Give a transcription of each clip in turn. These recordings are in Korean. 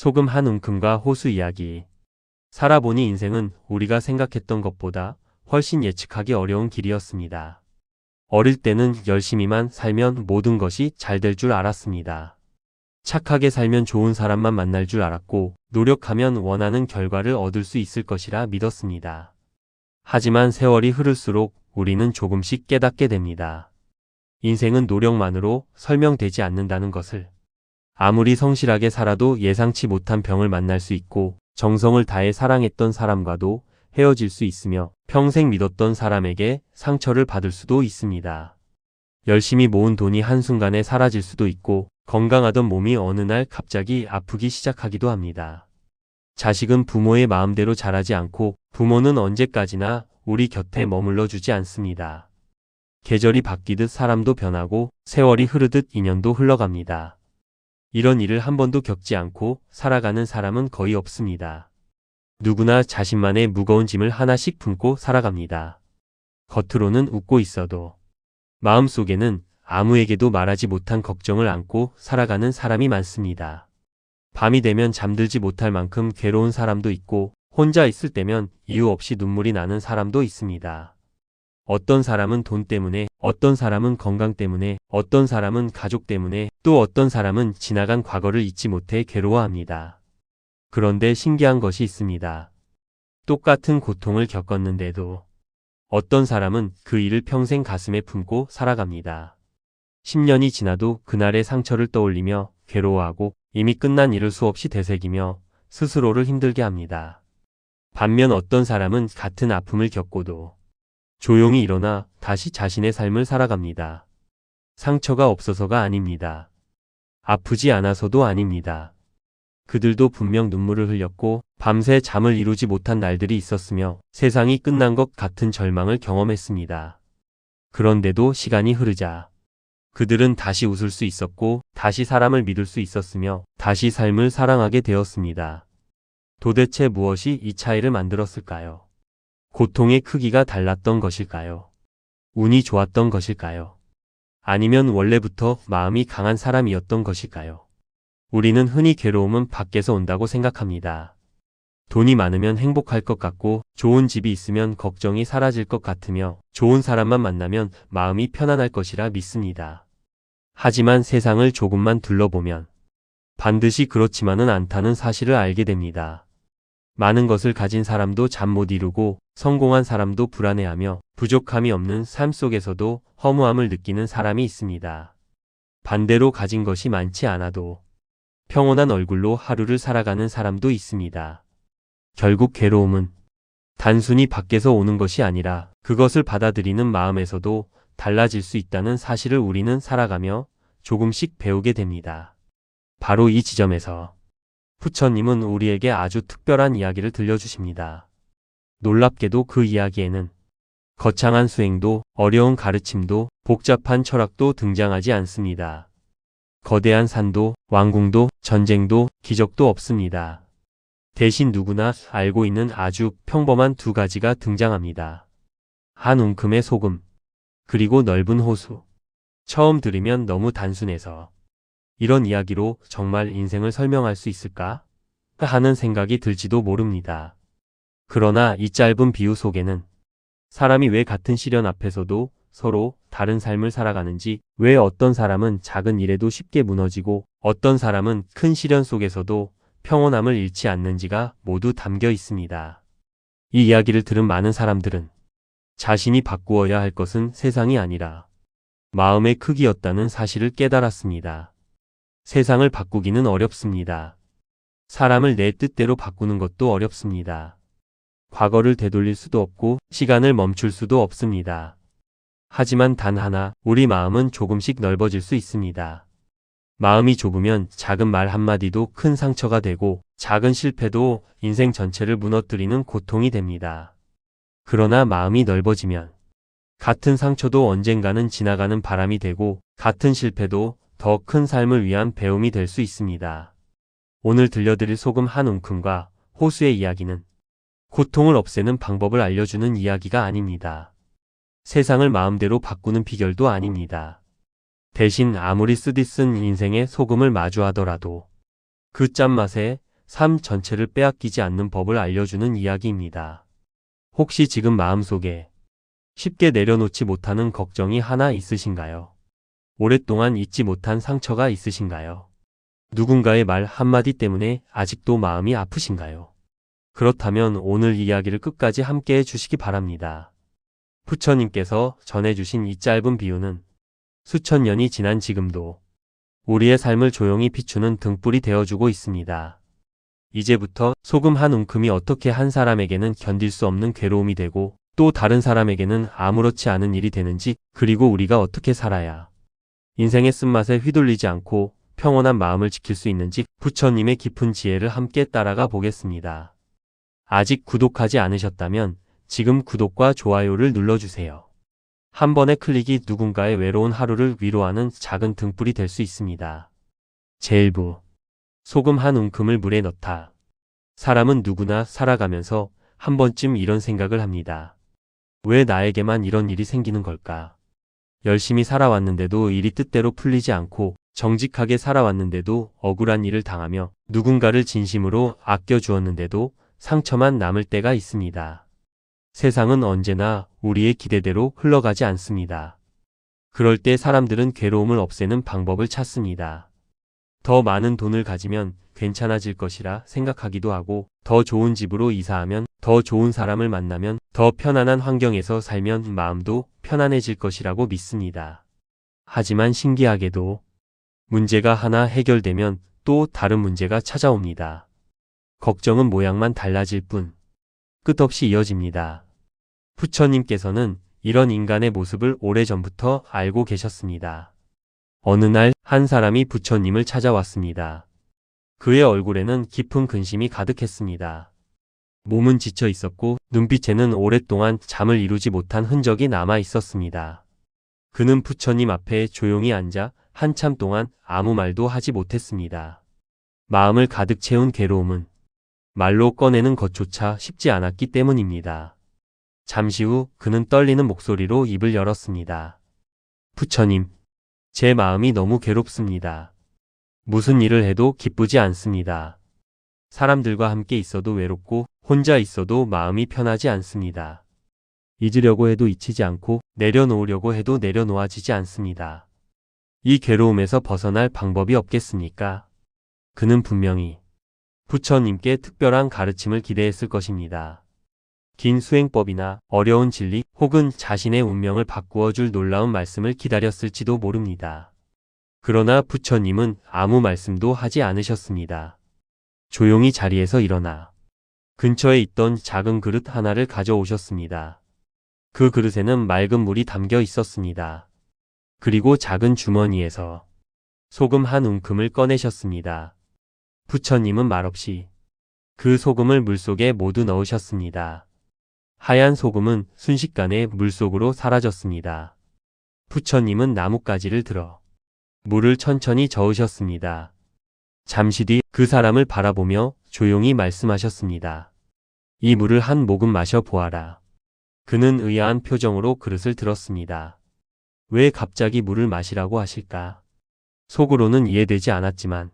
소금 한 움큼과 호수 이야기. 살아보니 인생은 우리가 생각했던 것보다 훨씬 예측하기 어려운 길이었습니다. 어릴 때는 열심히만 살면 모든 것이 잘 될 줄 알았습니다. 착하게 살면 좋은 사람만 만날 줄 알았고, 노력하면 원하는 결과를 얻을 수 있을 것이라 믿었습니다. 하지만 세월이 흐를수록 우리는 조금씩 깨닫게 됩니다. 인생은 노력만으로 설명되지 않는다는 것을. 아무리 성실하게 살아도 예상치 못한 병을 만날 수 있고, 정성을 다해 사랑했던 사람과도 헤어질 수 있으며, 평생 믿었던 사람에게 상처를 받을 수도 있습니다. 열심히 모은 돈이 한순간에 사라질 수도 있고, 건강하던 몸이 어느 날 갑자기 아프기 시작하기도 합니다. 자식은 부모의 마음대로 자라지 않고, 부모는 언제까지나 우리 곁에 머물러 주지 않습니다. 계절이 바뀌듯 사람도 변하고, 세월이 흐르듯 인연도 흘러갑니다. 이런 일을 한 번도 겪지 않고 살아가는 사람은 거의 없습니다. 누구나 자신만의 무거운 짐을 하나씩 품고 살아갑니다. 겉으로는 웃고 있어도 마음속에는 아무에게도 말하지 못한 걱정을 안고 살아가는 사람이 많습니다. 밤이 되면 잠들지 못할 만큼 괴로운 사람도 있고, 혼자 있을 때면 이유 없이 눈물이 나는 사람도 있습니다. 어떤 사람은 돈 때문에, 어떤 사람은 건강 때문에, 어떤 사람은 가족 때문에, 또 어떤 사람은 지나간 과거를 잊지 못해 괴로워합니다. 그런데 신기한 것이 있습니다. 똑같은 고통을 겪었는데도 어떤 사람은 그 일을 평생 가슴에 품고 살아갑니다. 10년이 지나도 그날의 상처를 떠올리며 괴로워하고, 이미 끝난 일을 수없이 되새기며 스스로를 힘들게 합니다. 반면 어떤 사람은 같은 아픔을 겪고도 조용히 일어나 다시 자신의 삶을 살아갑니다. 상처가 없어서가 아닙니다. 아프지 않아서도 아닙니다. 그들도 분명 눈물을 흘렸고, 밤새 잠을 이루지 못한 날들이 있었으며, 세상이 끝난 것 같은 절망을 경험했습니다. 그런데도 시간이 흐르자 그들은 다시 웃을 수 있었고, 다시 사람을 믿을 수 있었으며, 다시 삶을 사랑하게 되었습니다. 도대체 무엇이 이 차이를 만들었을까요? 고통의 크기가 달랐던 것일까요? 운이 좋았던 것일까요? 아니면 원래부터 마음이 강한 사람이었던 것일까요? 우리는 흔히 괴로움은 밖에서 온다고 생각합니다. 돈이 많으면 행복할 것 같고, 좋은 집이 있으면 걱정이 사라질 것 같으며, 좋은 사람만 만나면 마음이 편안할 것이라 믿습니다. 하지만 세상을 조금만 둘러보면 반드시 그렇지만은 않다는 사실을 알게 됩니다. 많은 것을 가진 사람도 잠 못 이루고, 성공한 사람도 불안해하며, 부족함이 없는 삶 속에서도 허무함을 느끼는 사람이 있습니다. 반대로 가진 것이 많지 않아도 평온한 얼굴로 하루를 살아가는 사람도 있습니다. 결국 괴로움은 단순히 밖에서 오는 것이 아니라 그것을 받아들이는 마음에서도 달라질 수 있다는 사실을 우리는 살아가며 조금씩 배우게 됩니다. 바로 이 지점에서 부처님은 우리에게 아주 특별한 이야기를 들려주십니다. 놀랍게도 그 이야기에는 거창한 수행도, 어려운 가르침도, 복잡한 철학도 등장하지 않습니다. 거대한 산도, 왕궁도, 전쟁도, 기적도 없습니다. 대신 누구나 알고 있는 아주 평범한 두 가지가 등장합니다. 한 움큼의 소금, 그리고 넓은 호수. 처음 들으면 너무 단순해서 이런 이야기로 정말 인생을 설명할 수 있을까? 하는 생각이 들지도 모릅니다. 그러나 이 짧은 비유 속에는 사람이 왜 같은 시련 앞에서도 서로 다른 삶을 살아가는지, 왜 어떤 사람은 작은 일에도 쉽게 무너지고 어떤 사람은 큰 시련 속에서도 평온함을 잃지 않는지가 모두 담겨 있습니다. 이 이야기를 들은 많은 사람들은 자신이 바꾸어야 할 것은 세상이 아니라 마음의 크기였다는 사실을 깨달았습니다. 세상을 바꾸기는 어렵습니다. 사람을 내 뜻대로 바꾸는 것도 어렵습니다. 과거를 되돌릴 수도 없고 시간을 멈출 수도 없습니다. 하지만 단 하나, 우리 마음은 조금씩 넓어질 수 있습니다. 마음이 좁으면 작은 말 한마디도 큰 상처가 되고, 작은 실패도 인생 전체를 무너뜨리는 고통이 됩니다. 그러나 마음이 넓어지면 같은 상처도 언젠가는 지나가는 바람이 되고, 같은 실패도 더 큰 삶을 위한 배움이 될 수 있습니다. 오늘 들려드릴 소금 한 움큼과 호수의 이야기는 고통을 없애는 방법을 알려주는 이야기가 아닙니다. 세상을 마음대로 바꾸는 비결도 아닙니다. 대신 아무리 쓰디쓴 인생의 소금을 마주하더라도 그 짠맛에 삶 전체를 빼앗기지 않는 법을 알려주는 이야기입니다. 혹시 지금 마음속에 쉽게 내려놓지 못하는 걱정이 하나 있으신가요? 오랫동안 잊지 못한 상처가 있으신가요? 누군가의 말 한마디 때문에 아직도 마음이 아프신가요? 그렇다면 오늘 이야기를 끝까지 함께 해주시기 바랍니다. 부처님께서 전해주신 이 짧은 비유는 수천 년이 지난 지금도 우리의 삶을 조용히 비추는 등불이 되어주고 있습니다. 이제부터 소금 한 움큼이 어떻게 한 사람에게는 견딜 수 없는 괴로움이 되고 또 다른 사람에게는 아무렇지 않은 일이 되는지, 그리고 우리가 어떻게 살아야 인생의 쓴맛에 휘둘리지 않고 평온한 마음을 지킬 수 있는지 부처님의 깊은 지혜를 함께 따라가 보겠습니다. 아직 구독하지 않으셨다면 지금 구독과 좋아요를 눌러주세요. 한 번의 클릭이 누군가의 외로운 하루를 위로하는 작은 등불이 될 수 있습니다. 제1부, 소금 한 움큼을 물에 넣다. 사람은 누구나 살아가면서 한 번쯤 이런 생각을 합니다. 왜 나에게만 이런 일이 생기는 걸까? 열심히 살아왔는데도 일이 뜻대로 풀리지 않고, 정직하게 살아왔는데도 억울한 일을 당하며, 누군가를 진심으로 아껴주었는데도 상처만 남을 때가 있습니다. 세상은 언제나 우리의 기대대로 흘러가지 않습니다. 그럴 때 사람들은 괴로움을 없애는 방법을 찾습니다. 더 많은 돈을 가지면 괜찮아질 것이라 생각하기도 하고, 더 좋은 집으로 이사하면, 더 좋은 사람을 만나면, 더 편안한 환경에서 살면 마음도 편안해질 것이라고 믿습니다. 하지만 신기하게도 문제가 하나 해결되면 또 다른 문제가 찾아옵니다. 걱정은 모양만 달라질 뿐 끝없이 이어집니다. 부처님께서는 이런 인간의 모습을 오래전부터 알고 계셨습니다. 어느 날 한 사람이 부처님을 찾아왔습니다. 그의 얼굴에는 깊은 근심이 가득했습니다. 몸은 지쳐 있었고 눈빛에는 오랫동안 잠을 이루지 못한 흔적이 남아 있었습니다. 그는 부처님 앞에 조용히 앉아 한참 동안 아무 말도 하지 못했습니다. 마음을 가득 채운 괴로움은 말로 꺼내는 것조차 쉽지 않았기 때문입니다. 잠시 후 그는 떨리는 목소리로 입을 열었습니다. 부처님, 제 마음이 너무 괴롭습니다. 무슨 일을 해도 기쁘지 않습니다. 사람들과 함께 있어도 외롭고 혼자 있어도 마음이 편하지 않습니다. 잊으려고 해도 잊히지 않고 내려놓으려고 해도 내려놓아지지 않습니다. 이 괴로움에서 벗어날 방법이 없겠습니까? 그는 분명히 부처님께 특별한 가르침을 기대했을 것입니다. 긴 수행법이나 어려운 진리 혹은 자신의 운명을 바꾸어 줄 놀라운 말씀을 기다렸을지도 모릅니다. 그러나 부처님은 아무 말씀도 하지 않으셨습니다. 조용히 자리에서 일어나 근처에 있던 작은 그릇 하나를 가져오셨습니다. 그 그릇에는 맑은 물이 담겨 있었습니다. 그리고 작은 주머니에서 소금 한 움큼을 꺼내셨습니다. 부처님은 말없이 그 소금을 물속에 모두 넣으셨습니다. 하얀 소금은 순식간에 물속으로 사라졌습니다. 부처님은 나뭇가지를 들어 물을 천천히 저으셨습니다. 잠시 뒤 그 사람을 바라보며 조용히 말씀하셨습니다. 이 물을 한 모금 마셔 보아라. 그는 의아한 표정으로 그릇을 들었습니다. 왜 갑자기 물을 마시라고 하실까? 속으로는 이해되지 않았지만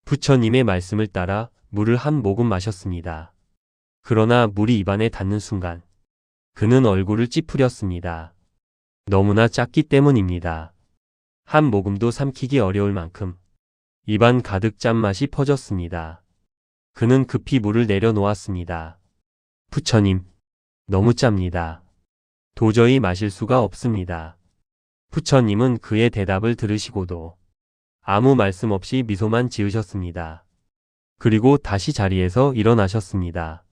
부처님의 말씀을 따라 물을 한 모금 마셨습니다. 그러나 물이 입안에 닿는 순간 그는 얼굴을 찌푸렸습니다. 너무나 작기 때문입니다. 한 모금도 삼키기 어려울 만큼 입안 가득 짠맛이 퍼졌습니다. 그는 급히 물을 내려놓았습니다. 부처님, 너무 짭니다. 도저히 마실 수가 없습니다. 부처님은 그의 대답을 들으시고도 아무 말씀 없이 미소만 지으셨습니다. 그리고 다시 자리에서 일어나셨습니다.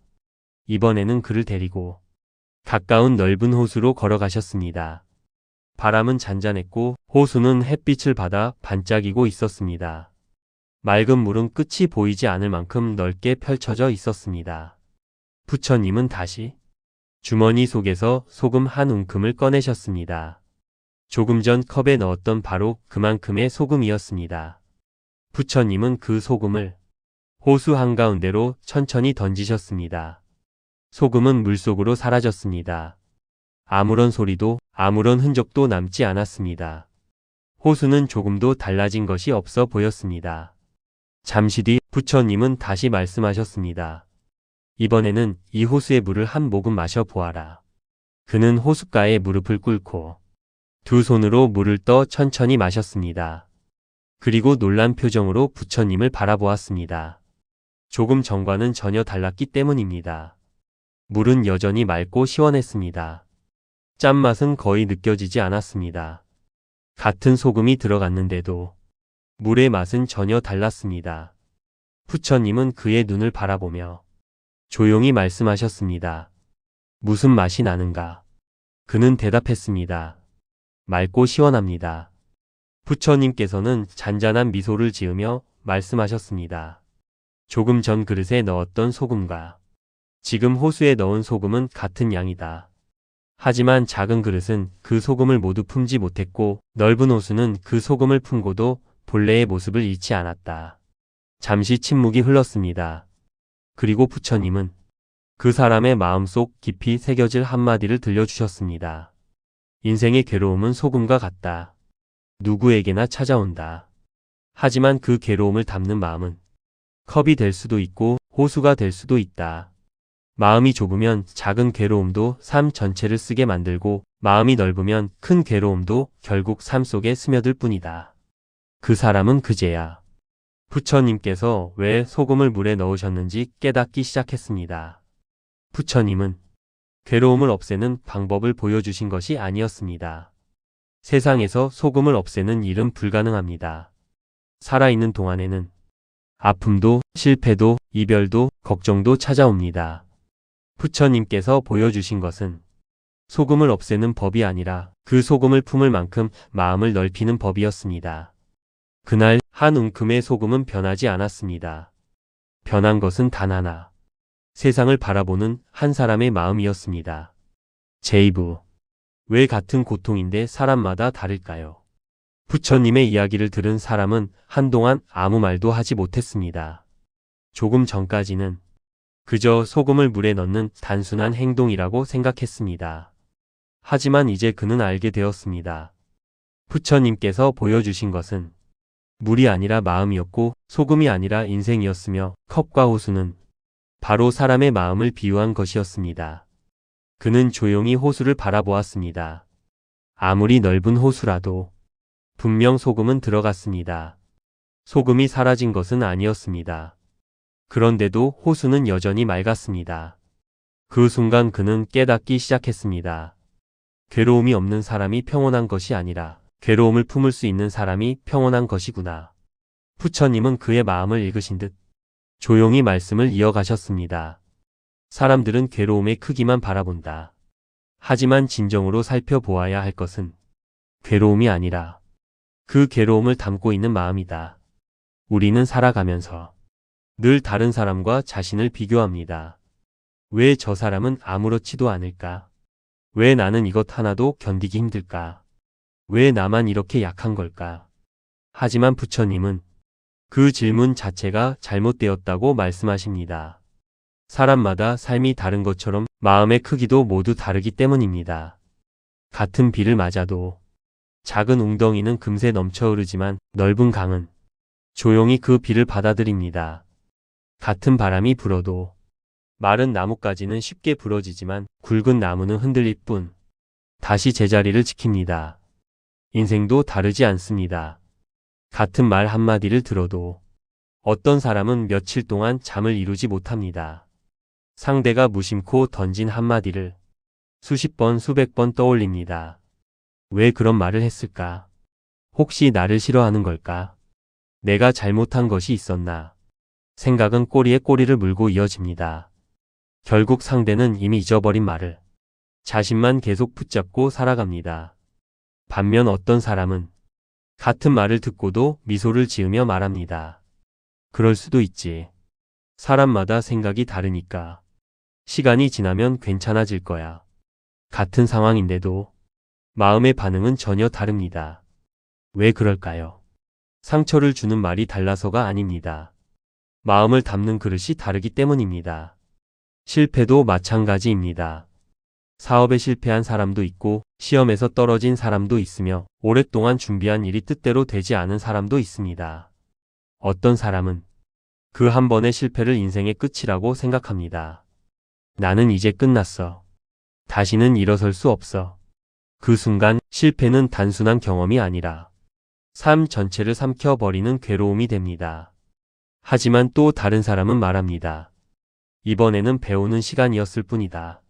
이번에는 그를 데리고 가까운 넓은 호수로 걸어가셨습니다. 바람은 잔잔했고 호수는 햇빛을 받아 반짝이고 있었습니다. 맑은 물은 끝이 보이지 않을 만큼 넓게 펼쳐져 있었습니다. 부처님은 다시 주머니 속에서 소금 한 움큼을 꺼내셨습니다. 조금 전 컵에 넣었던 바로 그만큼의 소금이었습니다. 부처님은 그 소금을 호수 한가운데로 천천히 던지셨습니다. 소금은 물속으로 사라졌습니다. 아무런 소리도 아무런 흔적도 남지 않았습니다. 호수는 조금도 달라진 것이 없어 보였습니다. 잠시 뒤 부처님은 다시 말씀하셨습니다. 이번에는 이 호수의 물을 한 모금 마셔보아라. 그는 호숫가에 무릎을 꿇고 두 손으로 물을 떠 천천히 마셨습니다. 그리고 놀란 표정으로 부처님을 바라보았습니다. 조금 전과는 전혀 달랐기 때문입니다. 물은 여전히 맑고 시원했습니다. 짠맛은 거의 느껴지지 않았습니다. 같은 소금이 들어갔는데도 물의 맛은 전혀 달랐습니다. 부처님은 그의 눈을 바라보며 조용히 말씀하셨습니다. 무슨 맛이 나는가? 그는 대답했습니다. 맑고 시원합니다. 부처님께서는 잔잔한 미소를 지으며 말씀하셨습니다. 조금 전 그릇에 넣었던 소금과 지금 호수에 넣은 소금은 같은 양이다. 하지만 작은 그릇은 그 소금을 모두 품지 못했고 넓은 호수는 그 소금을 품고도 본래의 모습을 잃지 않았다. 잠시 침묵이 흘렀습니다. 그리고 부처님은 그 사람의 마음속 깊이 새겨질 한마디를 들려주셨습니다. 인생의 괴로움은 소금과 같다. 누구에게나 찾아온다. 하지만 그 괴로움을 담는 마음은 컵이 될 수도 있고 호수가 될 수도 있다. 마음이 좁으면 작은 괴로움도 삶 전체를 쓰게 만들고 마음이 넓으면 큰 괴로움도 결국 삶 속에 스며들 뿐이다. 그 사람은 그제야 부처님께서 왜 소금을 물에 넣으셨는지 깨닫기 시작했습니다. 부처님은 괴로움을 없애는 방법을 보여주신 것이 아니었습니다. 세상에서 소금을 없애는 일은 불가능합니다. 살아있는 동안에는 아픔도 실패도 이별도 걱정도 찾아옵니다. 부처님께서 보여주신 것은 소금을 없애는 법이 아니라 그 소금을 품을 만큼 마음을 넓히는 법이었습니다. 그날 한 움큼의 소금은 변하지 않았습니다. 변한 것은 단 하나. 세상을 바라보는 한 사람의 마음이었습니다. 제2부. 왜 같은 고통인데 사람마다 다를까요? 부처님의 이야기를 들은 사람은 한동안 아무 말도 하지 못했습니다. 조금 전까지는 그저 소금을 물에 넣는 단순한 행동이라고 생각했습니다. 하지만 이제 그는 알게 되었습니다. 부처님께서 보여주신 것은 물이 아니라 마음이었고 소금이 아니라 인생이었으며 컵과 호수는 바로 사람의 마음을 비유한 것이었습니다. 그는 조용히 호수를 바라보았습니다. 아무리 넓은 호수라도 분명 소금은 들어갔습니다. 소금이 사라진 것은 아니었습니다. 그런데도 호수는 여전히 맑았습니다. 그 순간 그는 깨닫기 시작했습니다. 괴로움이 없는 사람이 평온한 것이 아니라 괴로움을 품을 수 있는 사람이 평온한 것이구나. 부처님은 그의 마음을 읽으신 듯 조용히 말씀을 이어가셨습니다. 사람들은 괴로움의 크기만 바라본다. 하지만 진정으로 살펴보아야 할 것은 괴로움이 아니라 그 괴로움을 담고 있는 마음이다. 우리는 살아가면서 늘 다른 사람과 자신을 비교합니다. 왜 저 사람은 아무렇지도 않을까? 왜 나는 이것 하나도 견디기 힘들까? 왜 나만 이렇게 약한 걸까? 하지만 부처님은 그 질문 자체가 잘못되었다고 말씀하십니다. 사람마다 삶이 다른 것처럼 마음의 크기도 모두 다르기 때문입니다. 같은 비를 맞아도 작은 웅덩이는 금세 넘쳐 흐르지만 넓은 강은 조용히 그 비를 받아들입니다. 같은 바람이 불어도 마른 나뭇가지는 쉽게 부러지지만 굵은 나무는 흔들릴 뿐 다시 제자리를 지킵니다. 인생도 다르지 않습니다. 같은 말 한마디를 들어도 어떤 사람은 며칠 동안 잠을 이루지 못합니다. 상대가 무심코 던진 한마디를 수십 번, 수백 번 떠올립니다. 왜 그런 말을 했을까? 혹시 나를 싫어하는 걸까? 내가 잘못한 것이 있었나? 생각은 꼬리에 꼬리를 물고 이어집니다. 결국 상대는 이미 잊어버린 말을 자신만 계속 붙잡고 살아갑니다. 반면 어떤 사람은 같은 말을 듣고도 미소를 지으며 말합니다. 그럴 수도 있지. 사람마다 생각이 다르니까. 시간이 지나면 괜찮아질 거야. 같은 상황인데도 마음의 반응은 전혀 다릅니다. 왜 그럴까요? 상처를 주는 말이 달라서가 아닙니다. 마음을 담는 그릇이 다르기 때문입니다. 실패도 마찬가지입니다. 사업에 실패한 사람도 있고 시험에서 떨어진 사람도 있으며 오랫동안 준비한 일이 뜻대로 되지 않은 사람도 있습니다. 어떤 사람은 그 한 번의 실패를 인생의 끝이라고 생각합니다. 나는 이제 끝났어. 다시는 일어설 수 없어. 그 순간 실패는 단순한 경험이 아니라 삶 전체를 삼켜버리는 괴로움이 됩니다. 하지만 또 다른 사람은 말합니다. 이번에는 배우는 시간이었을 뿐이다.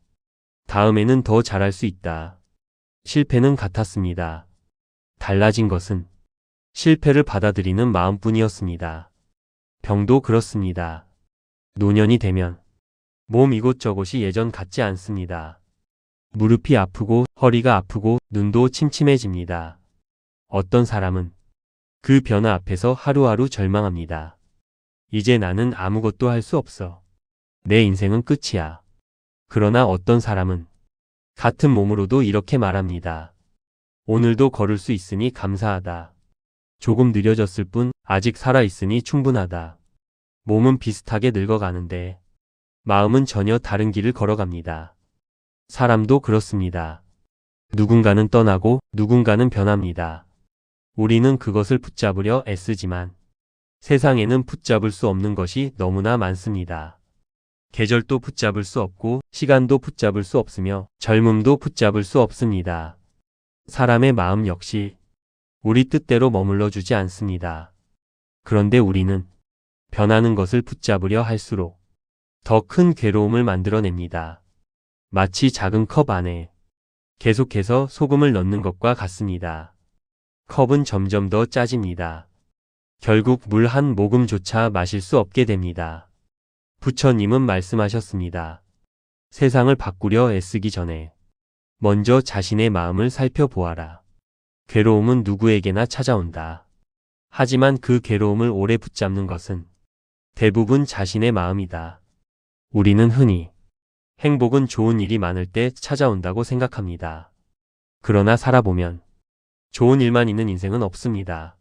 다음에는 더 잘할 수 있다. 실패는 같았습니다. 달라진 것은 실패를 받아들이는 마음뿐이었습니다. 병도 그렇습니다. 노년이 되면 몸 이곳저곳이 예전 같지 않습니다. 무릎이 아프고 허리가 아프고 눈도 침침해집니다. 어떤 사람은 그 변화 앞에서 하루하루 절망합니다. 이제 나는 아무것도 할 수 없어. 내 인생은 끝이야. 그러나 어떤 사람은 같은 몸으로도 이렇게 말합니다. 오늘도 걸을 수 있으니 감사하다. 조금 느려졌을 뿐 아직 살아있으니 충분하다. 몸은 비슷하게 늙어가는데 마음은 전혀 다른 길을 걸어갑니다. 사람도 그렇습니다. 누군가는 떠나고 누군가는 변합니다. 우리는 그것을 붙잡으려 애쓰지만 세상에는 붙잡을 수 없는 것이 너무나 많습니다. 계절도 붙잡을 수 없고 시간도 붙잡을 수 없으며 젊음도 붙잡을 수 없습니다. 사람의 마음 역시 우리 뜻대로 머물러 주지 않습니다. 그런데 우리는 변하는 것을 붙잡으려 할수록 더 큰 괴로움을 만들어냅니다. 마치 작은 컵 안에 계속해서 소금을 넣는 것과 같습니다. 컵은 점점 더 짜집니다. 결국 물 한 모금조차 마실 수 없게 됩니다. 부처님은 말씀하셨습니다. 세상을 바꾸려 애쓰기 전에 먼저 자신의 마음을 살펴보아라. 괴로움은 누구에게나 찾아온다. 하지만 그 괴로움을 오래 붙잡는 것은 대부분 자신의 마음이다. 우리는 흔히 행복은 좋은 일이 많을 때 찾아온다고 생각합니다. 그러나 살아보면 좋은 일만 있는 인생은 없습니다.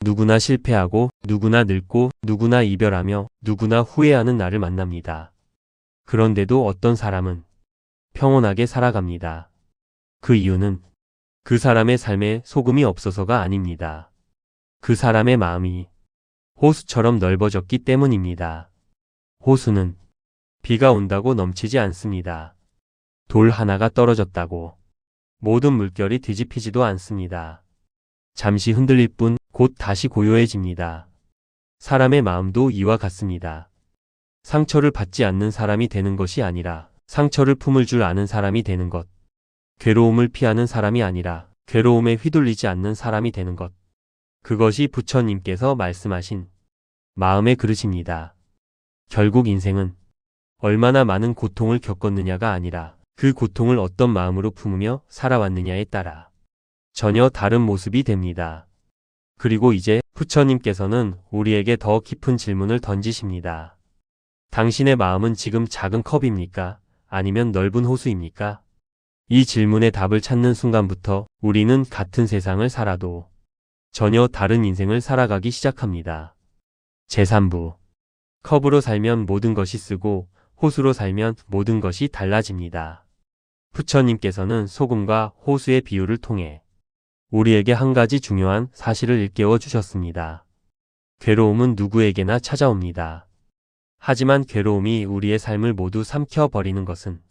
누구나 실패하고 누구나 늙고 누구나 이별하며 누구나 후회하는 날을 만납니다. 그런데도 어떤 사람은 평온하게 살아갑니다. 그 이유는 그 사람의 삶에 소금이 없어서가 아닙니다. 그 사람의 마음이 호수처럼 넓어졌기 때문입니다. 호수는 비가 온다고 넘치지 않습니다. 돌 하나가 떨어졌다고 모든 물결이 뒤집히지도 않습니다. 잠시 흔들릴 뿐 곧 다시 고요해집니다. 사람의 마음도 이와 같습니다. 상처를 받지 않는 사람이 되는 것이 아니라 상처를 품을 줄 아는 사람이 되는 것. 괴로움을 피하는 사람이 아니라 괴로움에 휘둘리지 않는 사람이 되는 것. 그것이 부처님께서 말씀하신 마음의 그릇입니다. 결국 인생은 얼마나 많은 고통을 겪었느냐가 아니라 그 고통을 어떤 마음으로 품으며 살아왔느냐에 따라 전혀 다른 모습이 됩니다. 그리고 이제 부처님께서는 우리에게 더 깊은 질문을 던지십니다. 당신의 마음은 지금 작은 컵입니까? 아니면 넓은 호수입니까? 이 질문의 답을 찾는 순간부터 우리는 같은 세상을 살아도 전혀 다른 인생을 살아가기 시작합니다. 제3부. 컵으로 살면 모든 것이 쓰고 호수로 살면 모든 것이 달라집니다. 부처님께서는 소금과 호수의 비유를 통해 우리에게 한 가지 중요한 사실을 일깨워 주셨습니다. 괴로움은 누구에게나 찾아옵니다. 하지만 괴로움이 우리의 삶을 모두 삼켜버리는 것은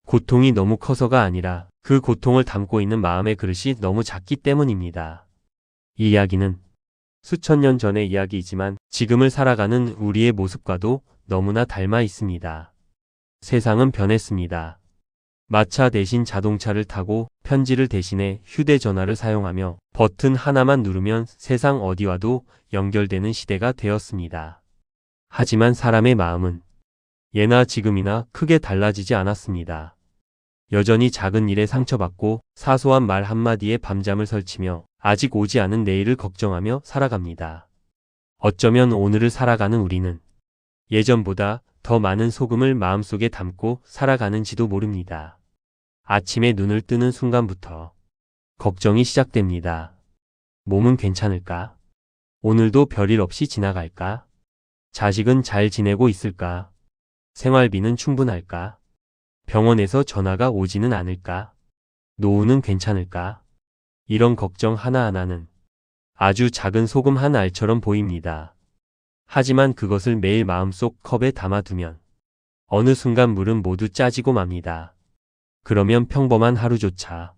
고통이 너무 커서가 아니라 그 고통을 담고 있는 마음의 그릇이 너무 작기 때문입니다. 이 이야기는 수천 년 전의 이야기이지만 지금을 살아가는 우리의 모습과도 너무나 닮아 있습니다. 세상은 변했습니다. 마차 대신 자동차를 타고 편지를 대신해 휴대전화를 사용하며 버튼 하나만 누르면 세상 어디와도 연결되는 시대가 되었습니다. 하지만 사람의 마음은 예나 지금이나 크게 달라지지 않았습니다. 여전히 작은 일에 상처받고 사소한 말 한마디에 밤잠을 설치며 아직 오지 않은 내일을 걱정하며 살아갑니다. 어쩌면 오늘을 살아가는 우리는 예전보다 더 많은 소금을 마음속에 담고 살아가는지도 모릅니다. 아침에 눈을 뜨는 순간부터 걱정이 시작됩니다. 몸은 괜찮을까? 오늘도 별일 없이 지나갈까? 자식은 잘 지내고 있을까? 생활비는 충분할까? 병원에서 전화가 오지는 않을까? 노후는 괜찮을까? 이런 걱정 하나하나는 아주 작은 소금 한 알처럼 보입니다. 하지만 그것을 매일 마음속 컵에 담아두면 어느 순간 물은 모두 짜지고 맙니다. 그러면 평범한 하루조차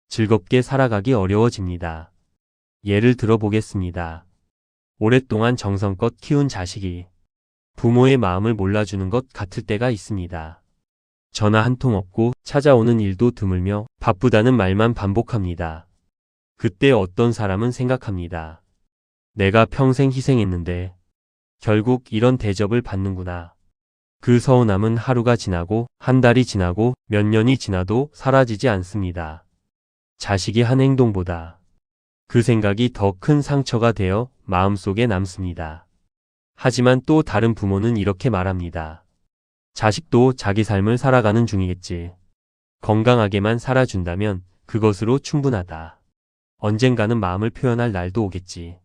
즐겁게 살아가기 어려워집니다. 예를 들어 보겠습니다. 오랫동안 정성껏 키운 자식이 부모의 마음을 몰라주는 것 같을 때가 있습니다. 전화 한 통 없고 찾아오는 일도 드물며 바쁘다는 말만 반복합니다. 그때 어떤 사람은 생각합니다. 내가 평생 희생했는데 결국 이런 대접을 받는구나. 그 서운함은 하루가 지나고 한 달이 지나고 몇 년이 지나도 사라지지 않습니다. 자식이 한 행동보다 그 생각이 더 큰 상처가 되어 마음속에 남습니다. 하지만 또 다른 부모는 이렇게 말합니다. 자식도 자기 삶을 살아가는 중이겠지. 건강하게만 살아준다면 그것으로 충분하다. 언젠가는 마음을 표현할 날도 오겠지.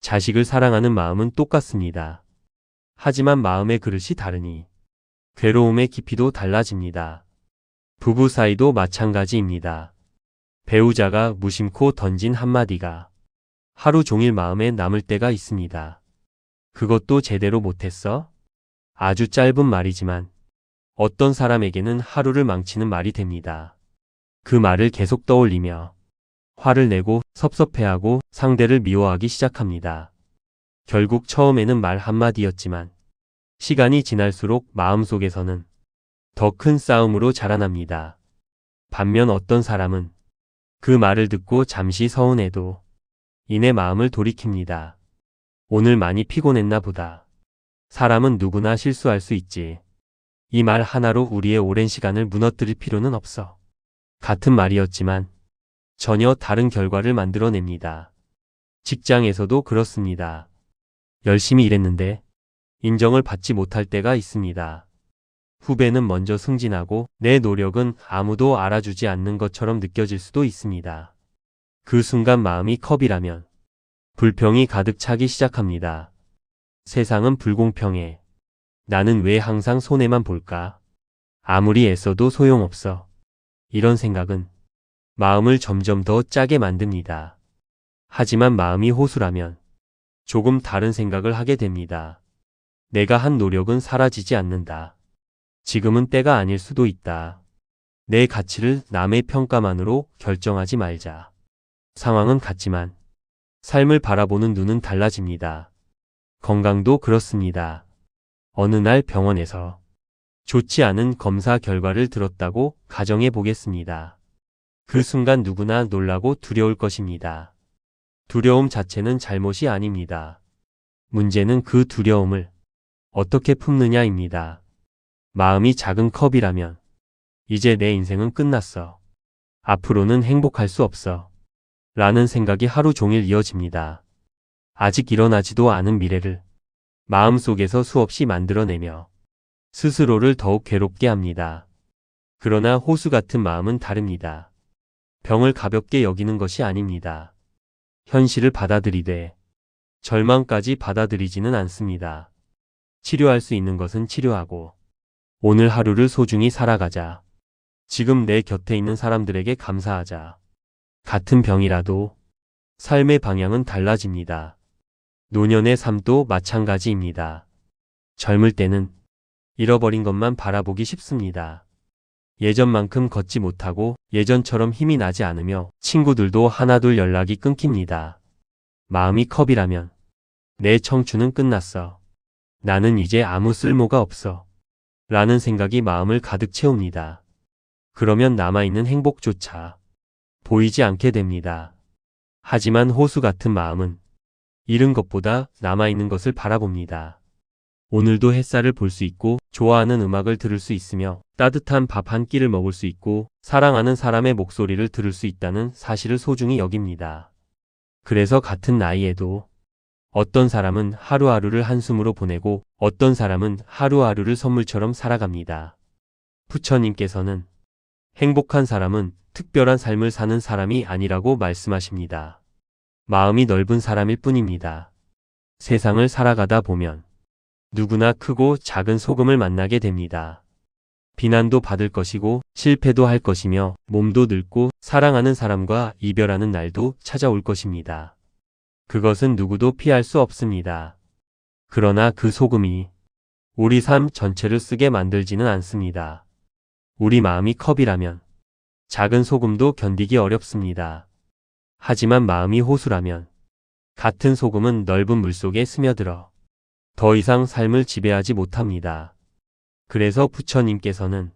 자식을 사랑하는 마음은 똑같습니다. 하지만 마음의 그릇이 다르니 괴로움의 깊이도 달라집니다. 부부 사이도 마찬가지입니다. 배우자가 무심코 던진 한마디가 하루 종일 마음에 남을 때가 있습니다. 그것도 제대로 못했어? 아주 짧은 말이지만 어떤 사람에게는 하루를 망치는 말이 됩니다. 그 말을 계속 떠올리며 화를 내고 섭섭해하고 상대를 미워하기 시작합니다. 결국 처음에는 말 한마디였지만 시간이 지날수록 마음속에서는 더 큰 싸움으로 자라납니다. 반면 어떤 사람은 그 말을 듣고 잠시 서운해도 이내 마음을 돌이킵니다. 오늘 많이 피곤했나 보다. 사람은 누구나 실수할 수 있지. 이 말 하나로 우리의 오랜 시간을 무너뜨릴 필요는 없어. 같은 말이었지만 전혀 다른 결과를 만들어냅니다. 직장에서도 그렇습니다. 열심히 일했는데 인정을 받지 못할 때가 있습니다. 후배는 먼저 승진하고 내 노력은 아무도 알아주지 않는 것처럼 느껴질 수도 있습니다. 그 순간 마음이 컵이라면 불평이 가득 차기 시작합니다. 세상은 불공평해. 나는 왜 항상 손해만 볼까? 아무리 애써도 소용없어. 이런 생각은 마음을 점점 더 짜게 만듭니다. 하지만 마음이 호수라면 조금 다른 생각을 하게 됩니다. 내가 한 노력은 사라지지 않는다. 지금은 때가 아닐 수도 있다. 내 가치를 남의 평가만으로 결정하지 말자. 상황은 같지만 삶을 바라보는 눈은 달라집니다. 건강도 그렇습니다. 어느 날 병원에서 좋지 않은 검사 결과를 들었다고 가정해 보겠습니다. 그 순간 누구나 놀라고 두려울 것입니다. 두려움 자체는 잘못이 아닙니다. 문제는 그 두려움을 어떻게 품느냐입니다. 마음이 작은 컵이라면 이제 내 인생은 끝났어. 앞으로는 행복할 수 없어. 라는 생각이 하루 종일 이어집니다. 아직 일어나지도 않은 미래를 마음속에서 수없이 만들어내며 스스로를 더욱 괴롭게 합니다. 그러나 호수 같은 마음은 다릅니다. 병을 가볍게 여기는 것이 아닙니다. 현실을 받아들이되 절망까지 받아들이지는 않습니다. 치료할 수 있는 것은 치료하고 오늘 하루를 소중히 살아가자. 지금 내 곁에 있는 사람들에게 감사하자. 같은 병이라도 삶의 방향은 달라집니다. 노년의 삶도 마찬가지입니다. 젊을 때는 잃어버린 것만 바라보기 쉽습니다. 예전만큼 걷지 못하고 예전처럼 힘이 나지 않으며 친구들도 하나둘 연락이 끊깁니다. 마음이 컵이라면 내 청춘은 끝났어. 나는 이제 아무 쓸모가 없어. 라는 생각이 마음을 가득 채웁니다. 그러면 남아있는 행복조차 보이지 않게 됩니다. 하지만 호수 같은 마음은 잃은 것보다 남아있는 것을 바라봅니다. 오늘도 햇살을 볼 수 있고 좋아하는 음악을 들을 수 있으며 따뜻한 밥 한 끼를 먹을 수 있고 사랑하는 사람의 목소리를 들을 수 있다는 사실을 소중히 여깁니다. 그래서 같은 나이에도 어떤 사람은 하루하루를 한숨으로 보내고 어떤 사람은 하루하루를 선물처럼 살아갑니다. 부처님께서는 행복한 사람은 특별한 삶을 사는 사람이 아니라고 말씀하십니다. 마음이 넓은 사람일 뿐입니다. 세상을 살아가다 보면 누구나 크고 작은 소금을 만나게 됩니다. 비난도 받을 것이고 실패도 할 것이며 몸도 늙고 사랑하는 사람과 이별하는 날도 찾아올 것입니다. 그것은 누구도 피할 수 없습니다. 그러나 그 소금이 우리 삶 전체를 쓰게 만들지는 않습니다. 우리 마음이 컵이라면 작은 소금도 견디기 어렵습니다. 하지만 마음이 호수라면 같은 소금은 넓은 물속에 스며들어 더 이상 삶을 지배하지 못합니다. 그래서 부처님께서는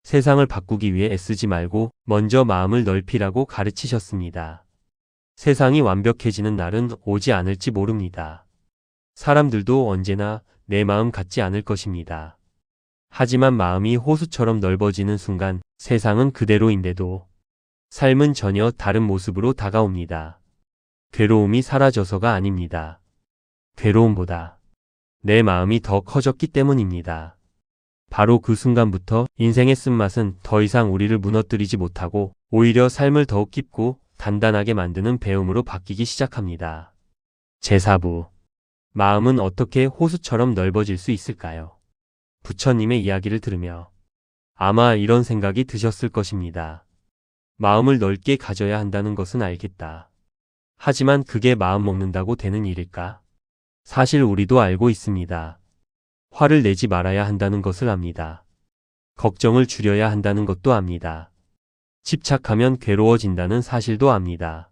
세상을 바꾸기 위해 애쓰지 말고 먼저 마음을 넓히라고 가르치셨습니다. 세상이 완벽해지는 날은 오지 않을지 모릅니다. 사람들도 언제나 내 마음 같지 않을 것입니다. 하지만 마음이 호수처럼 넓어지는 순간 세상은 그대로인데도 삶은 전혀 다른 모습으로 다가옵니다. 괴로움이 사라져서가 아닙니다. 괴로움보다 내 마음이 더 커졌기 때문입니다. 바로 그 순간부터 인생의 쓴맛은 더 이상 우리를 무너뜨리지 못하고 오히려 삶을 더욱 깊고 단단하게 만드는 배움으로 바뀌기 시작합니다. 제4부 마음은 어떻게 호수처럼 넓어질 수 있을까요? 부처님의 이야기를 들으며 아마 이런 생각이 드셨을 것입니다. 마음을 넓게 가져야 한다는 것은 알겠다. 하지만 그게 마음 먹는다고 되는 일일까? 사실 우리도 알고 있습니다. 화를 내지 말아야 한다는 것을 압니다. 걱정을 줄여야 한다는 것도 압니다. 집착하면 괴로워진다는 사실도 압니다.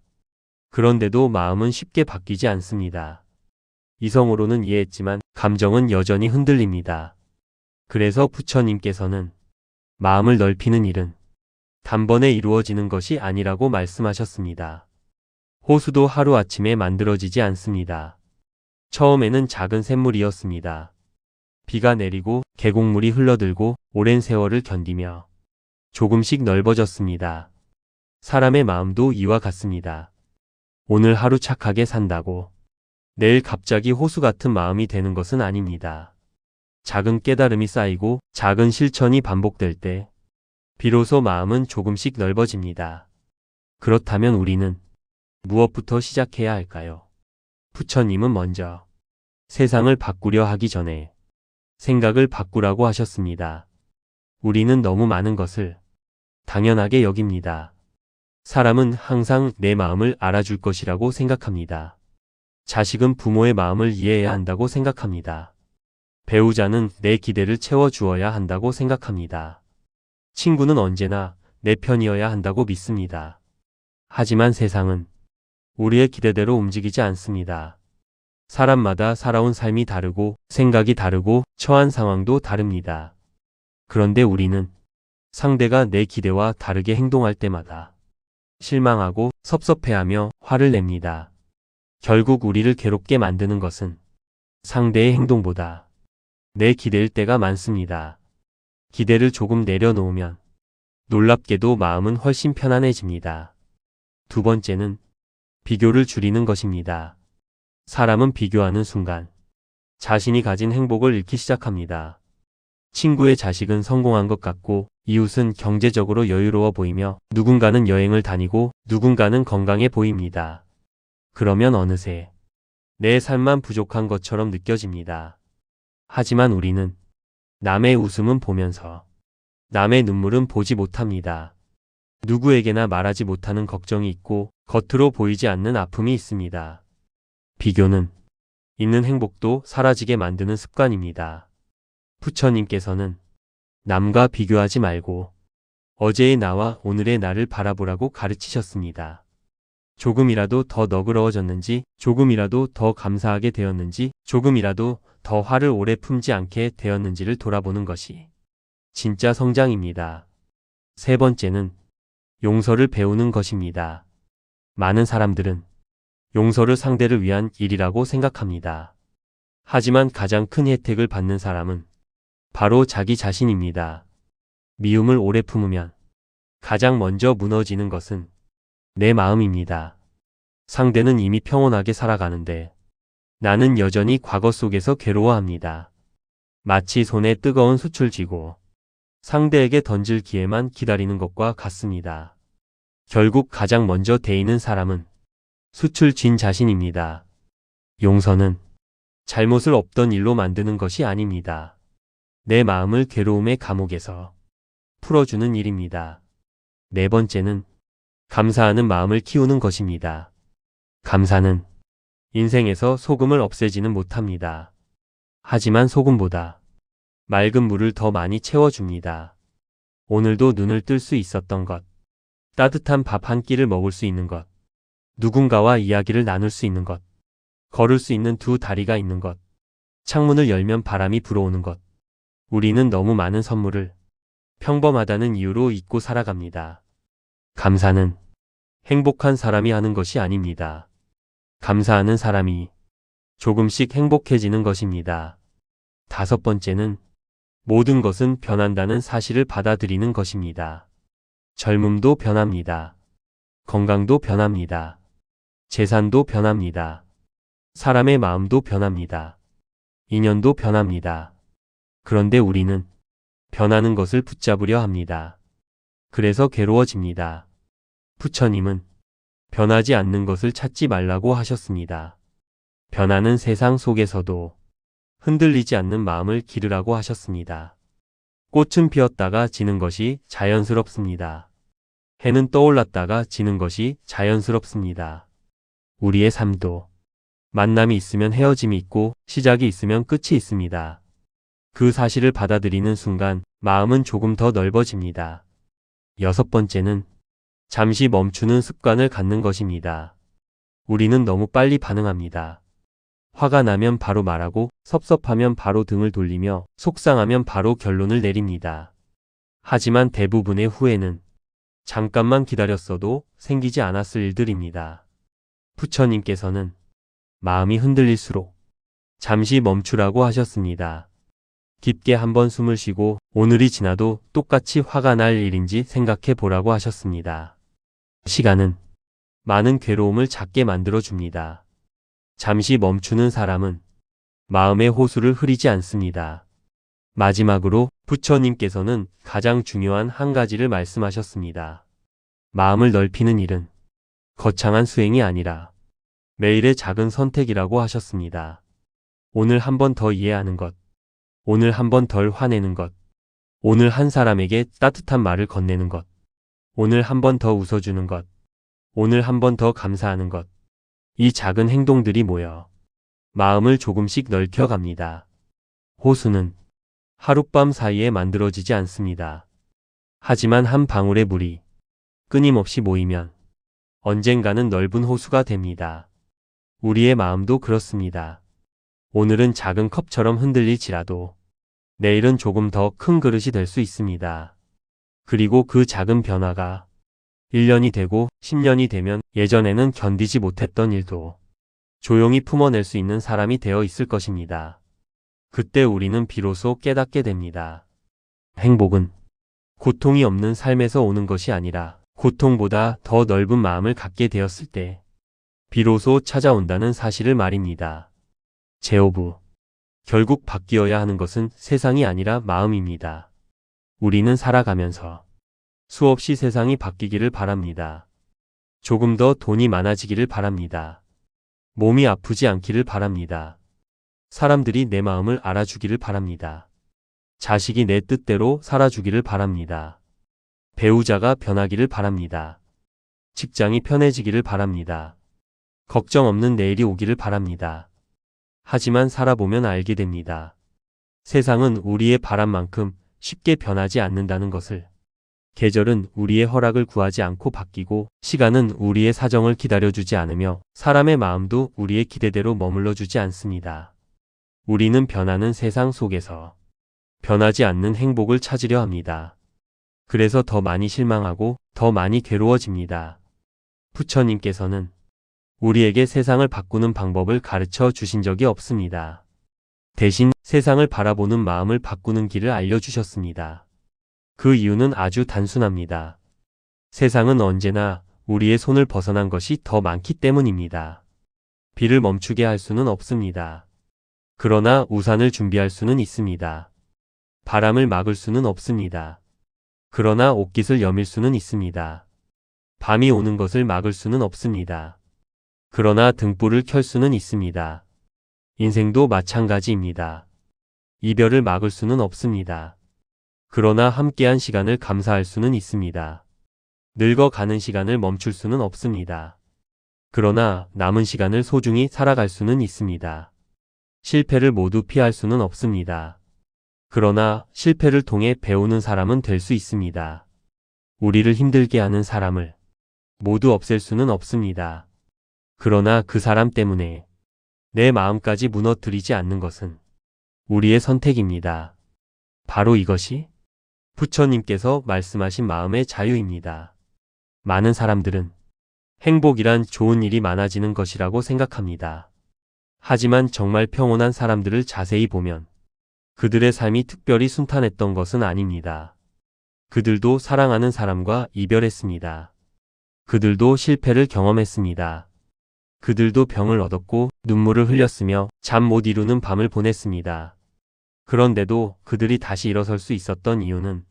그런데도 마음은 쉽게 바뀌지 않습니다. 이성으로는 이해했지만 감정은 여전히 흔들립니다. 그래서 부처님께서는 마음을 넓히는 일은 단번에 이루어지는 것이 아니라고 말씀하셨습니다. 호수도 하루아침에 만들어지지 않습니다. 처음에는 작은 샘물이었습니다. 비가 내리고 계곡물이 흘러들고 오랜 세월을 견디며 조금씩 넓어졌습니다. 사람의 마음도 이와 같습니다. 오늘 하루 착하게 산다고 내일 갑자기 호수 같은 마음이 되는 것은 아닙니다. 작은 깨달음이 쌓이고 작은 실천이 반복될 때 비로소 마음은 조금씩 넓어집니다. 그렇다면 우리는 무엇부터 시작해야 할까요? 부처님은 먼저 세상을 바꾸려 하기 전에 생각을 바꾸라고 하셨습니다. 우리는 너무 많은 것을 당연하게 여깁니다. 사람은 항상 내 마음을 알아줄 것이라고 생각합니다. 자식은 부모의 마음을 이해해야 한다고 생각합니다. 배우자는 내 기대를 채워주어야 한다고 생각합니다. 친구는 언제나 내 편이어야 한다고 믿습니다. 하지만 세상은 우리의 기대대로 움직이지 않습니다. 사람마다 살아온 삶이 다르고 생각이 다르고 처한 상황도 다릅니다. 그런데 우리는 상대가 내 기대와 다르게 행동할 때마다 실망하고 섭섭해하며 화를 냅니다. 결국 우리를 괴롭게 만드는 것은 상대의 행동보다 내 기대일 때가 많습니다. 기대를 조금 내려놓으면 놀랍게도 마음은 훨씬 편안해집니다. 두 번째는 비교를 줄이는 것입니다. 사람은 비교하는 순간 자신이 가진 행복을 잃기 시작합니다. 친구의 자식은 성공한 것 같고 이웃은 경제적으로 여유로워 보이며 누군가는 여행을 다니고 누군가는 건강해 보입니다. 그러면 어느새 내 삶만 부족한 것처럼 느껴집니다. 하지만 우리는 남의 웃음은 보면서 남의 눈물은 보지 못합니다. 누구에게나 말하지 못하는 걱정이 있고 겉으로 보이지 않는 아픔이 있습니다. 비교는 있는 행복도 사라지게 만드는 습관입니다. 부처님께서는 남과 비교하지 말고 어제의 나와 오늘의 나를 바라보라고 가르치셨습니다. 조금이라도 더 너그러워졌는지, 조금이라도 더 감사하게 되었는지, 조금이라도 더 화를 오래 품지 않게 되었는지를 돌아보는 것이 진짜 성장입니다. 세 번째는 용서를 배우는 것입니다. 많은 사람들은 용서를 상대를 위한 일이라고 생각합니다. 하지만 가장 큰 혜택을 받는 사람은 바로 자기 자신입니다. 미움을 오래 품으면 가장 먼저 무너지는 것은 내 마음입니다. 상대는 이미 평온하게 살아가는데 나는 여전히 과거 속에서 괴로워합니다. 마치 손에 뜨거운 숯을 쥐고 상대에게 던질 기회만 기다리는 것과 같습니다. 결국 가장 먼저 데이는 사람은 숯을 쥔 자신입니다. 용서는 잘못을 없던 일로 만드는 것이 아닙니다. 내 마음을 괴로움의 감옥에서 풀어주는 일입니다. 네 번째는 감사하는 마음을 키우는 것입니다. 감사는 인생에서 소금을 없애지는 못합니다. 하지만 소금보다 맑은 물을 더 많이 채워줍니다. 오늘도 눈을 뜰 수 있었던 것, 따뜻한 밥 한 끼를 먹을 수 있는 것, 누군가와 이야기를 나눌 수 있는 것, 걸을 수 있는 두 다리가 있는 것, 창문을 열면 바람이 불어오는 것. 우리는 너무 많은 선물을 평범하다는 이유로 잊고 살아갑니다. 감사는 행복한 사람이 하는 것이 아닙니다. 감사하는 사람이 조금씩 행복해지는 것입니다. 다섯 번째는 모든 것은 변한다는 사실을 받아들이는 것입니다. 젊음도 변합니다. 건강도 변합니다. 재산도 변합니다. 사람의 마음도 변합니다. 인연도 변합니다. 그런데 우리는 변하는 것을 붙잡으려 합니다. 그래서 괴로워집니다. 부처님은 변하지 않는 것을 찾지 말라고 하셨습니다. 변하는 세상 속에서도 흔들리지 않는 마음을 기르라고 하셨습니다. 꽃은 피었다가 지는 것이 자연스럽습니다. 해는 떠올랐다가 지는 것이 자연스럽습니다. 우리의 삶도 만남이 있으면 헤어짐이 있고 시작이 있으면 끝이 있습니다. 그 사실을 받아들이는 순간 마음은 조금 더 넓어집니다. 여섯 번째는 잠시 멈추는 습관을 갖는 것입니다. 우리는 너무 빨리 반응합니다. 화가 나면 바로 말하고 섭섭하면 바로 등을 돌리며 속상하면 바로 결론을 내립니다. 하지만 대부분의 후회는 잠깐만 기다렸어도 생기지 않았을 일들입니다. 부처님께서는 마음이 흔들릴수록 잠시 멈추라고 하셨습니다. 깊게 한번 숨을 쉬고 오늘이 지나도 똑같이 화가 날 일인지 생각해 보라고 하셨습니다. 시간은 많은 괴로움을 작게 만들어 줍니다. 잠시 멈추는 사람은 마음의 호수를 흐리지 않습니다. 마지막으로 부처님께서는 가장 중요한 한 가지를 말씀하셨습니다. 마음을 넓히는 일은 거창한 수행이 아니라 매일의 작은 선택이라고 하셨습니다. 오늘 한 번 더 이해하는 것, 오늘 한 번 덜 화내는 것, 오늘 한 사람에게 따뜻한 말을 건네는 것, 오늘 한 번 더 웃어주는 것, 오늘 한 번 더 감사하는 것. 이 작은 행동들이 모여 마음을 조금씩 넓혀갑니다. 호수는 하룻밤 사이에 만들어지지 않습니다. 하지만 한 방울의 물이 끊임없이 모이면 언젠가는 넓은 호수가 됩니다. 우리의 마음도 그렇습니다. 오늘은 작은 컵처럼 흔들릴지라도 내일은 조금 더 큰 그릇이 될 수 있습니다. 그리고 그 작은 변화가 1년이 되고 10년이 되면 예전에는 견디지 못했던 일도 조용히 품어낼 수 있는 사람이 되어 있을 것입니다. 그때 우리는 비로소 깨닫게 됩니다. 행복은 고통이 없는 삶에서 오는 것이 아니라 고통보다 더 넓은 마음을 갖게 되었을 때 비로소 찾아온다는 사실을 말입니다. 제오부. 결국 바뀌어야 하는 것은 세상이 아니라 마음입니다. 우리는 살아가면서 수없이 세상이 바뀌기를 바랍니다. 조금 더 돈이 많아지기를 바랍니다. 몸이 아프지 않기를 바랍니다. 사람들이 내 마음을 알아주기를 바랍니다. 자식이 내 뜻대로 살아주기를 바랍니다. 배우자가 변하기를 바랍니다. 직장이 편해지기를 바랍니다. 걱정 없는 내일이 오기를 바랍니다. 하지만 살아보면 알게 됩니다. 세상은 우리의 바람만큼 쉽게 변하지 않는다는 것을. 계절은 우리의 허락을 구하지 않고 바뀌고 시간은 우리의 사정을 기다려주지 않으며 사람의 마음도 우리의 기대대로 머물러주지 않습니다. 우리는 변하는 세상 속에서 변하지 않는 행복을 찾으려 합니다. 그래서 더 많이 실망하고 더 많이 괴로워집니다. 부처님께서는 우리에게 세상을 바꾸는 방법을 가르쳐 주신 적이 없습니다. 대신 세상을 바라보는 마음을 바꾸는 길을 알려주셨습니다. 그 이유는 아주 단순합니다. 세상은 언제나 우리의 손을 벗어난 것이 더 많기 때문입니다. 비를 멈추게 할 수는 없습니다. 그러나 우산을 준비할 수는 있습니다. 바람을 막을 수는 없습니다. 그러나 옷깃을 여밀 수는 있습니다. 밤이 오는 것을 막을 수는 없습니다. 그러나 등불을 켤 수는 있습니다. 인생도 마찬가지입니다. 이별을 막을 수는 없습니다. 그러나 함께한 시간을 감사할 수는 있습니다. 늙어가는 시간을 멈출 수는 없습니다. 그러나 남은 시간을 소중히 살아갈 수는 있습니다. 실패를 모두 피할 수는 없습니다. 그러나 실패를 통해 배우는 사람은 될 수 있습니다. 우리를 힘들게 하는 사람을 모두 없앨 수는 없습니다. 그러나 그 사람 때문에 내 마음까지 무너뜨리지 않는 것은 우리의 선택입니다. 바로 이것이 부처님께서 말씀하신 마음의 자유입니다. 많은 사람들은 행복이란 좋은 일이 많아지는 것이라고 생각합니다. 하지만 정말 평온한 사람들을 자세히 보면 그들의 삶이 특별히 순탄했던 것은 아닙니다. 그들도 사랑하는 사람과 이별했습니다. 그들도 실패를 경험했습니다. 그들도 병을 얻었고 눈물을 흘렸으며 잠 못 이루는 밤을 보냈습니다. 그런데도 그들이 다시 일어설 수 있었던 이유는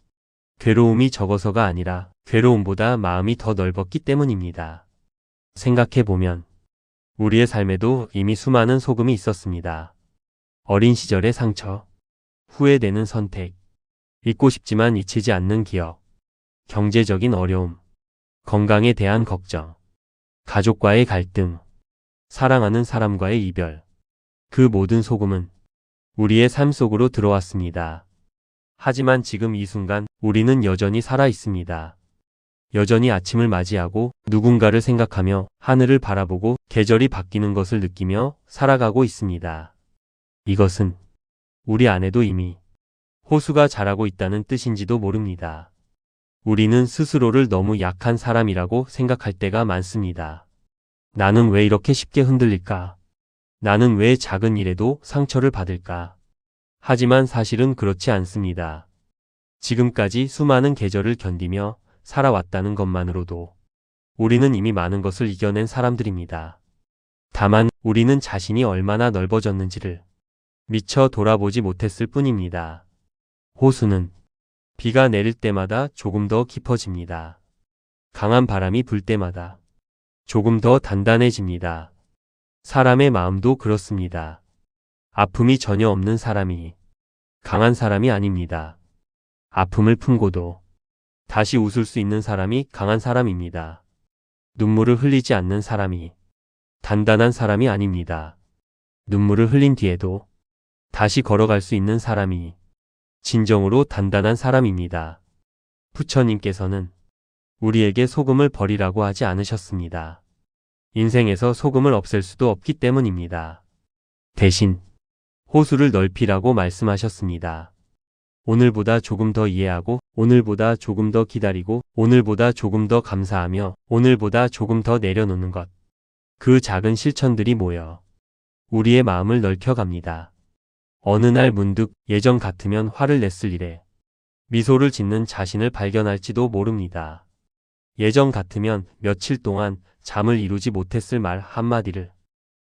괴로움이 적어서가 아니라 괴로움보다 마음이 더 넓었기 때문입니다. 생각해보면 우리의 삶에도 이미 수많은 소금이 있었습니다. 어린 시절의 상처, 후회되는 선택, 잊고 싶지만 잊히지 않는 기억, 경제적인 어려움, 건강에 대한 걱정, 가족과의 갈등, 사랑하는 사람과의 이별. 그 모든 소금은 우리의 삶 속으로 들어왔습니다. 하지만 지금 이 순간 우리는 여전히 살아 있습니다. 여전히 아침을 맞이하고 누군가를 생각하며 하늘을 바라보고 계절이 바뀌는 것을 느끼며 살아가고 있습니다. 이것은 우리 안에도 이미 호수가 자라고 있다는 뜻인지도 모릅니다. 우리는 스스로를 너무 약한 사람이라고 생각할 때가 많습니다. 나는 왜 이렇게 쉽게 흔들릴까? 나는 왜 작은 일에도 상처를 받을까? 하지만 사실은 그렇지 않습니다. 지금까지 수많은 계절을 견디며 살아왔다는 것만으로도 우리는 이미 많은 것을 이겨낸 사람들입니다. 다만 우리는 자신이 얼마나 넓어졌는지를 미처 돌아보지 못했을 뿐입니다. 호수는 비가 내릴 때마다 조금 더 깊어집니다. 강한 바람이 불 때마다 조금 더 단단해집니다. 사람의 마음도 그렇습니다. 아픔이 전혀 없는 사람이 강한 사람이 아닙니다. 아픔을 품고도 다시 웃을 수 있는 사람이 강한 사람입니다. 눈물을 흘리지 않는 사람이 단단한 사람이 아닙니다. 눈물을 흘린 뒤에도 다시 걸어갈 수 있는 사람이 진정으로 단단한 사람입니다. 부처님께서는 우리에게 소금을 버리라고 하지 않으셨습니다. 인생에서 소금을 없앨 수도 없기 때문입니다. 대신 호수를 넓히라고 말씀하셨습니다. 오늘보다 조금 더 이해하고, 오늘보다 조금 더 기다리고, 오늘보다 조금 더 감사하며, 오늘보다 조금 더 내려놓는 것. 그 작은 실천들이 모여 우리의 마음을 넓혀갑니다. 어느 날 문득 예전 같으면 화를 냈을 일에 미소를 짓는 자신을 발견할지도 모릅니다. 예전 같으면 며칠 동안 잠을 이루지 못했을 말 한마디를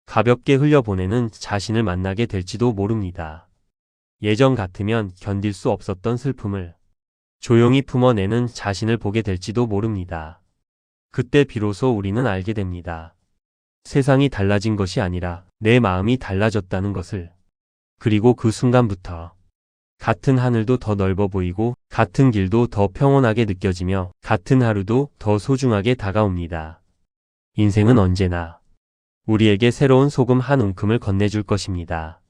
가볍게 흘려보내는 자신을 만나게 될지도 모릅니다. 예전 같으면 견딜 수 없었던 슬픔을 조용히 품어내는 자신을 보게 될지도 모릅니다. 그때 비로소 우리는 알게 됩니다. 세상이 달라진 것이 아니라 내 마음이 달라졌다는 것을. 그리고 그 순간부터 같은 하늘도 더 넓어 보이고 같은 길도 더 평온하게 느껴지며 같은 하루도 더 소중하게 다가옵니다. 인생은 언제나 우리에게 새로운 소금 한 움큼을 건네줄 것입니다.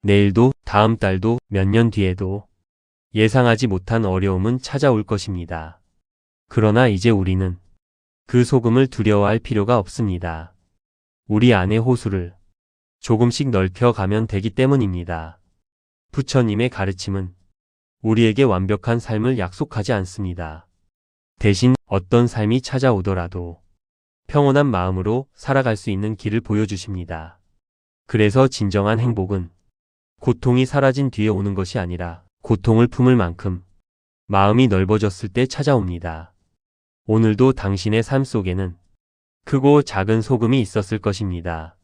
내일도, 다음 달도, 몇 년 뒤에도 예상하지 못한 어려움은 찾아올 것입니다. 그러나 이제 우리는 그 소금을 두려워할 필요가 없습니다. 우리 안의 호수를 조금씩 넓혀가면 되기 때문입니다. 부처님의 가르침은 우리에게 완벽한 삶을 약속하지 않습니다. 대신 어떤 삶이 찾아오더라도 평온한 마음으로 살아갈 수 있는 길을 보여주십니다. 그래서 진정한 행복은 고통이 사라진 뒤에 오는 것이 아니라 고통을 품을 만큼 마음이 넓어졌을 때 찾아옵니다. 오늘도 당신의 삶 속에는 크고 작은 소금이 있었을 것입니다.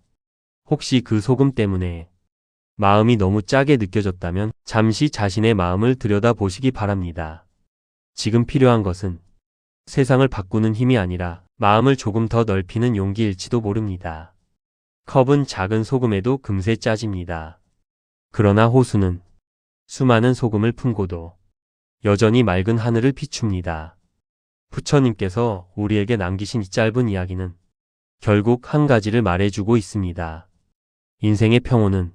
혹시 그 소금 때문에 마음이 너무 짜게 느껴졌다면 잠시 자신의 마음을 들여다보시기 바랍니다. 지금 필요한 것은 세상을 바꾸는 힘이 아니라 마음을 조금 더 넓히는 용기일지도 모릅니다. 컵은 작은 소금에도 금세 짜집니다. 그러나 호수는 수많은 소금을 품고도 여전히 맑은 하늘을 비춥니다. 부처님께서 우리에게 남기신 이 짧은 이야기는 결국 한 가지를 말해주고 있습니다. 인생의 평온은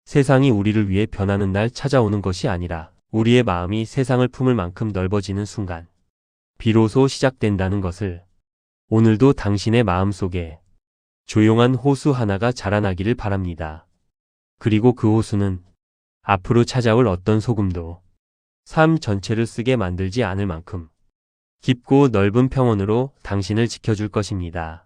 세상이 우리를 위해 변하는 날 찾아오는 것이 아니라 우리의 마음이 세상을 품을 만큼 넓어지는 순간 비로소 시작된다는 것을 오늘도 당신의 마음속에 조용한 호수 하나가 자라나기를 바랍니다. 그리고 그 호수는 앞으로 찾아올 어떤 소금도 삶 전체를 쓰게 만들지 않을 만큼 깊고 넓은 평온으로 당신을 지켜줄 것입니다.